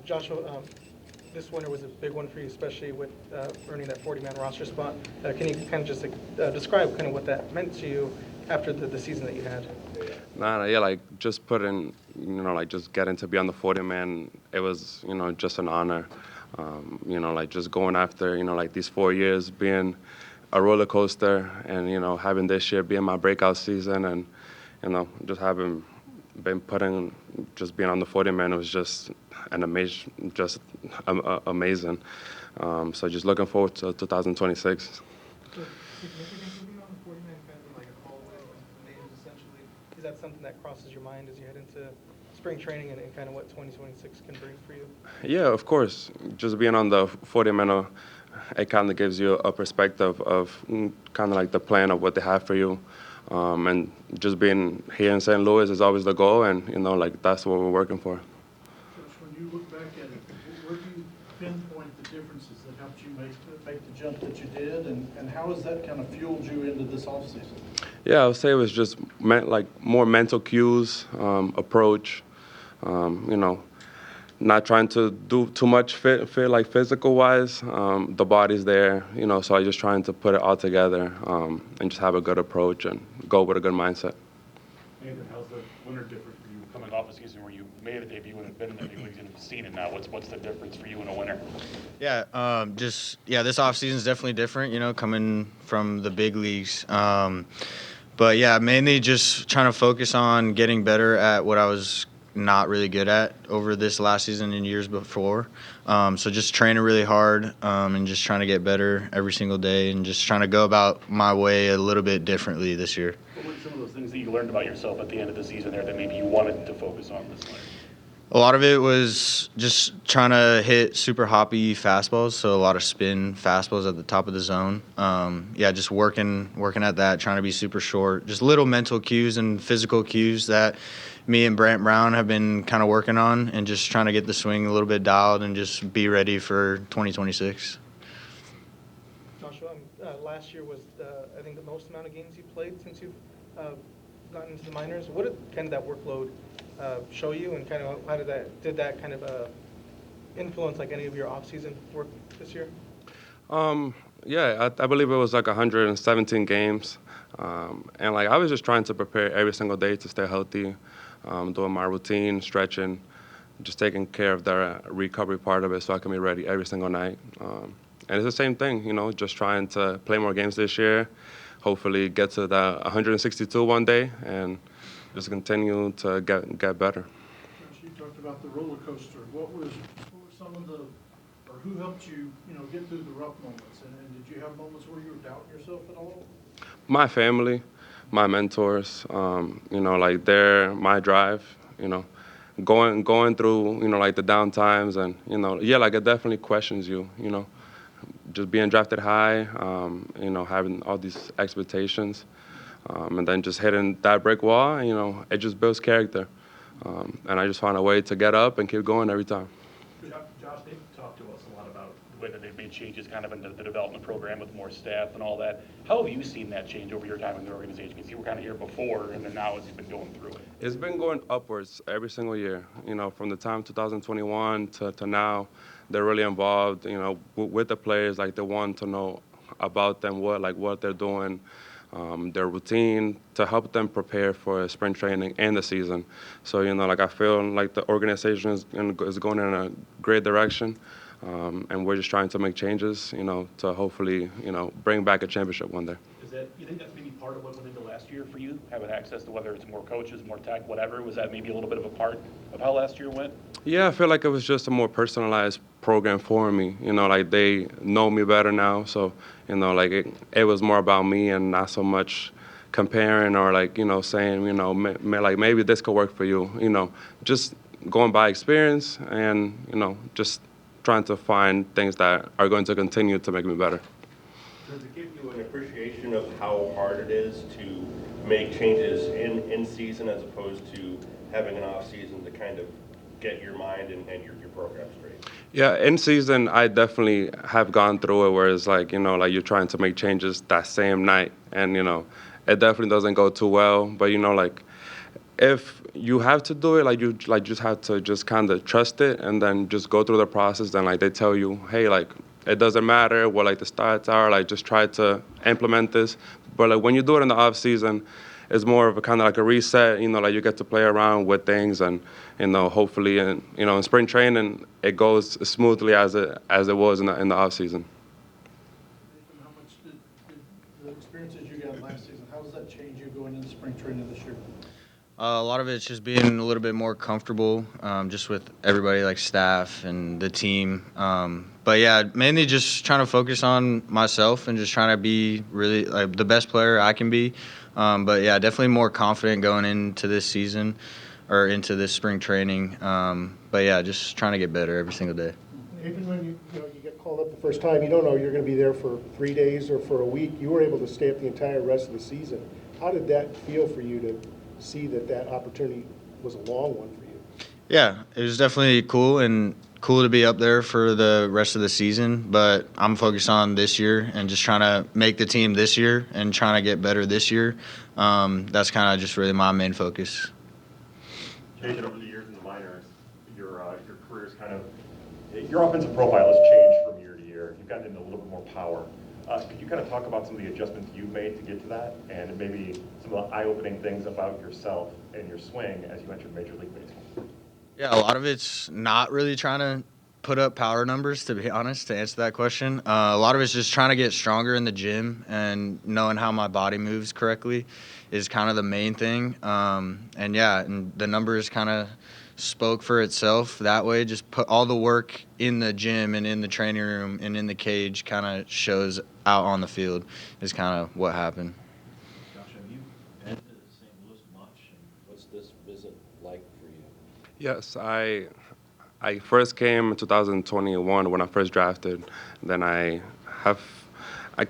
Joshua, this winter was a big one for you, especially with earning that 40-man roster spot. Can you kind of just describe kind of what that meant to you after the season that you had? Yeah, like just putting, like just getting to be on the 40-man, it was, just an honor. Like just going after, like these 4 years being a roller coaster and, having this year being my breakout season and, just having been putting, just being on the 40-man, it was just an amazing, amazing. So just looking forward to 2026. So significantly being on the 40-man kind of like a hallway of names, essentially. Is that something that crosses your mind as you head into spring training and kind of what 2026 can bring for you? Yeah, of course. Just being on the 40-man, it kind of gives you a perspective of kind of like the plan of what they have for you. And just being here in St. Louis is always the goal, and like that's what we're working for. Coach, when you look back at it, where do you pinpoint the differences that helped you make the jump that you did, and how has that kind of fueled you into this offseason? Yeah, I would say it was just like more mental cues, approach, not trying to do too much fit like physical wise. The body's there, so I just trying to put it all together and just have a good approach and go with a good mindset. Nathan, how's the winter different for you coming off a season where you made a debut and have been in the big leagues and have seen it now? What's the difference for you in a winter? Yeah, this offseason is definitely different, coming from the big leagues. But yeah, mainly just trying to focus on getting better at what I was not really good at over this last season and years before. So just training really hard and just trying to get better every single day and just trying to go about my way a little bit differently this year. What were some of those things that you learned about yourself at the end of the season there that maybe you wanted to focus on this winter? A lot of it was just trying to hit super hoppy fastballs, so a lot of spin fastballs at the top of the zone. Just working at that, trying to be super short. Just little mental cues and physical cues that me and Brant Brown have been kind of working on and just trying to get the swing a little bit dialed and just be ready for 2026. Joshua, last year was, I think, the most amount of games you played since you've gotten into the minors. What did kind of that workload show you, and kind of how did that kind of influence like any of your off-season work this year? I believe it was like 117 games, and like I was just trying to prepare every single day to stay healthy, doing my routine, stretching, just taking care of the recovery part of it so I can be ready every single night. And it's the same thing, just trying to play more games this year, hopefully get to the 162 one day, and just continue to get better. You talked about the roller coaster. What were some of the, or who helped you, get through the rough moments? And did you have moments where you were doubting yourself at all? My family, my mentors, like they're my drive, going through, like the down times and, like it definitely questions you, just being drafted high, having all these expectations. And then just hitting that brick wall, it just builds character. And I just find a way to get up and keep going every time. Josh, they've talked to us a lot about the way that they've made changes kind of into the development program with more staff and all that. How have you seen that change over your time in the organization? Because you were kind of here before, and then now as you've been going through it. It's been going upwards every single year. From the time 2021 to now, they're really involved, with the players. Like they want to know about them, what they're doing. Their routine to help them prepare for spring training and the season. So, like I feel like the organization is going in a great direction, and we're just trying to make changes, to hopefully, bring back a championship one day. You think that's maybe part of what went into last year for you, having access to whether it's more coaches, more tech, whatever? Was that maybe a little bit of a part of how last year went? Yeah, I feel like it was just a more personalized program for me. Like they know me better now, so like it was more about me and not so much comparing or like saying like maybe this could work for you. Just going by experience and just trying to find things that are going to continue to make me better. Does it give you an appreciation of how hard it is to make changes in season as opposed to having an off season to kind of get your mind and your program straight? Yeah, in season, I definitely have gone through it where it's like, like you're trying to make changes that same night. And, it definitely doesn't go too well. But, like if you have to do it, like you like just have to just kind of trust it and then just go through the process. Then like they tell you, hey, like it doesn't matter what like the stats are, like just try to implement this. But like when you do it in the off season, it's more of a kind of like a reset. You know, like you get to play around with things, and hopefully, and in spring training it goes smoothly as it was in the off season. Nathan, how much did the experiences you got last season, how does that change you going into spring training this year? A lot of it's just being a little bit more comfortable, just with everybody, like staff and the team. But yeah, mainly just trying to focus on myself and just trying to be really like the best player I can be. But yeah, definitely more confident going into this season or into this spring training. But yeah, just trying to get better every single day. Even when you get called up the first time, you don't know you're going to be there for 3 days or for a week. You were able to stay up the entire rest of the season. How did that feel for you to see that opportunity was a long one for you? Yeah, it was definitely cool to be up there for the rest of the season. But I'm focused on this year and just trying to make the team this year and trying to get better this year. That's kind of just really my main focus. Jason, over the years in the minors, your career's your offensive profile has changed from year to year. You've gotten into a little bit more power. Could you kind of talk about some of the adjustments you've made to get to that, and maybe some of the eye-opening things about yourself and your swing as you entered Major League Baseball? Yeah, a lot of it's not really trying to put up power numbers, to be honest, to answer that question. A lot of it's just trying to get stronger in the gym and knowing how my body moves correctly is kind of the main thing. And the numbers kind of spoke for itself that way. Just put all the work in the gym and in the training room and in the cage kind of shows out on the field is kind of what happened. Josh, have you been to St. Louis much, and what's this visit like for you? Yes, I first came in 2021 when I first drafted. Then I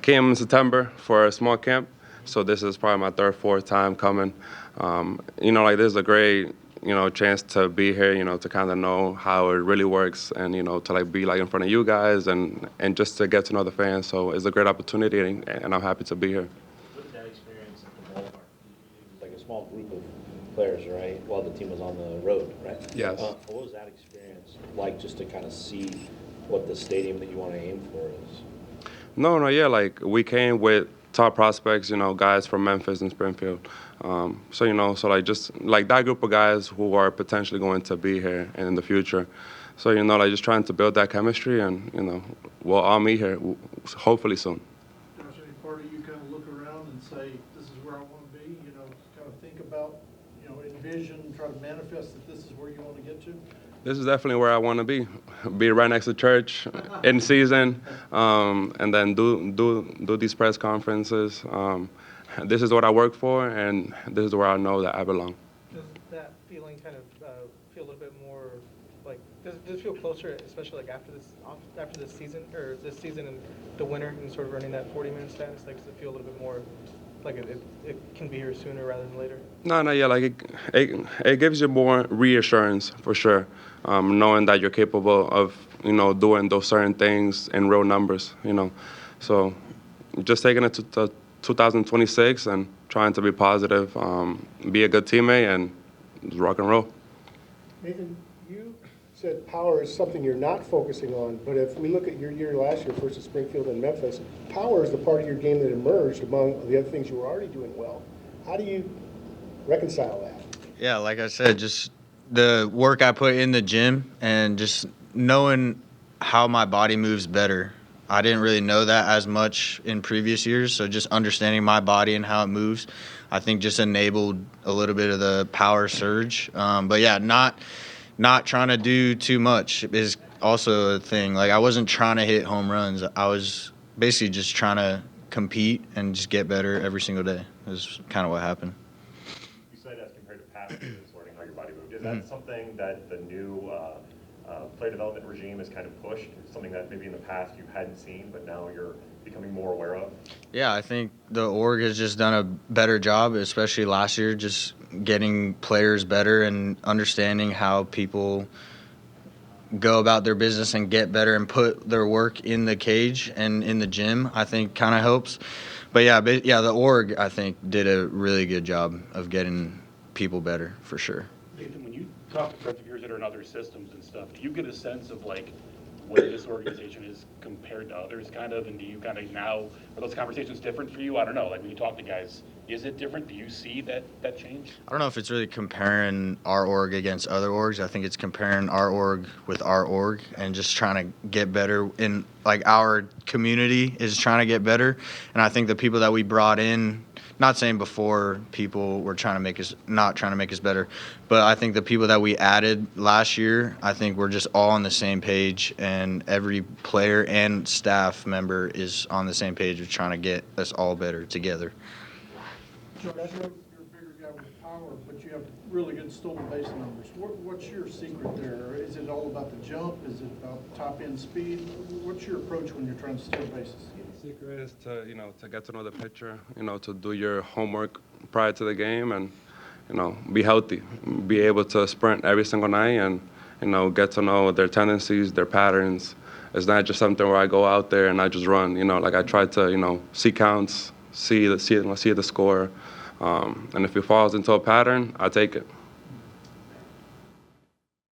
came in September for a small camp. So this is probably my third, fourth time coming. This is a great chance to be here, to kind of know how it really works and, to like be like in front of you guys and just to get to know the fans. So it's a great opportunity and I'm happy to be here. What did that experience at the ballpark? It was like a small group of players, right? While the team was on the road, right? Yes. What was that experience like, just to kind of see what the stadium that you want to aim for is? No, like we came with top prospects, guys from Memphis and Springfield. So like just like that group of guys who are potentially going to be here in the future. So, like just trying to build that chemistry and, we'll all meet here hopefully soon. Josh, any part of you kind of look around and say, this is where I want to be, kind of think about, envision, try to manifest that this is where you want to get to? This is definitely where I want to be right next to church in season, and then do these press conferences. This is what I work for, and this is where I know that I belong. Does that feeling kind of feel a little bit more like, does it feel closer, especially like after this season, or this season and the winter and sort of earning that 40-man status? Like, does it feel a little bit more like it can be here sooner rather than later? No, like it gives you more reassurance for sure, knowing that you're capable of doing those certain things in real numbers. So just taking it to 2026 and trying to be positive, be a good teammate, and just rock and roll. Nathan, you said power is something you're not focusing on, but if we look at your year last year versus Springfield and Memphis, power is the part of your game that emerged among the other things you were already doing well. How do you reconcile that? Yeah, like I said, just the work I put in the gym and just knowing how my body moves better. I didn't really know that as much in previous years, so just understanding my body and how it moves, I think just enabled a little bit of the power surge. But yeah, not trying to do too much is also a thing. Like, I wasn't trying to hit home runs. I was basically just trying to compete and just get better every single day. Is kind of what happened. You said as compared to past seasons, learning how your body moved. Is that something that the new player development regime has kind of pushed? Something that maybe in the past you hadn't seen, but now you're becoming more aware of? Yeah, I think the org has just done a better job, especially last year, just getting players better and understanding how people go about their business and get better and put their work in the cage and in the gym, I think kind of helps. But yeah, the org, I think, did a really good job of getting people better for sure. Nathan, when you talk to friends of yours that are in other systems and stuff, do you get a sense of like where this organization is compared to others kind of, and do you kind of now, are those conversations different for you? I don't know, like when you talk to guys, is it different? Do you see that change? I don't know if it's really comparing our org against other orgs. I think it's comparing our org with our org and just trying to get better in, like, our community is trying to get better. And I think the people that we brought in, not saying before people were not trying to make us better, but I think the people that we added last year, I think we're just all on the same page, and every player and staff member is on the same page of trying to get us all better together. Josh, you're a bigger guy with power, but you have really good stolen base numbers. What's your secret there? Is it all about the jump? Is it about top end speed? What's your approach when you're trying to steal bases? The secret is to, to get to know the pitcher, to do your homework prior to the game and, be healthy, be able to sprint every single night and, get to know their tendencies, their patterns. It's not just something where I go out there and I just run, like I try to, see counts, see the score. And if it falls into a pattern, I take it.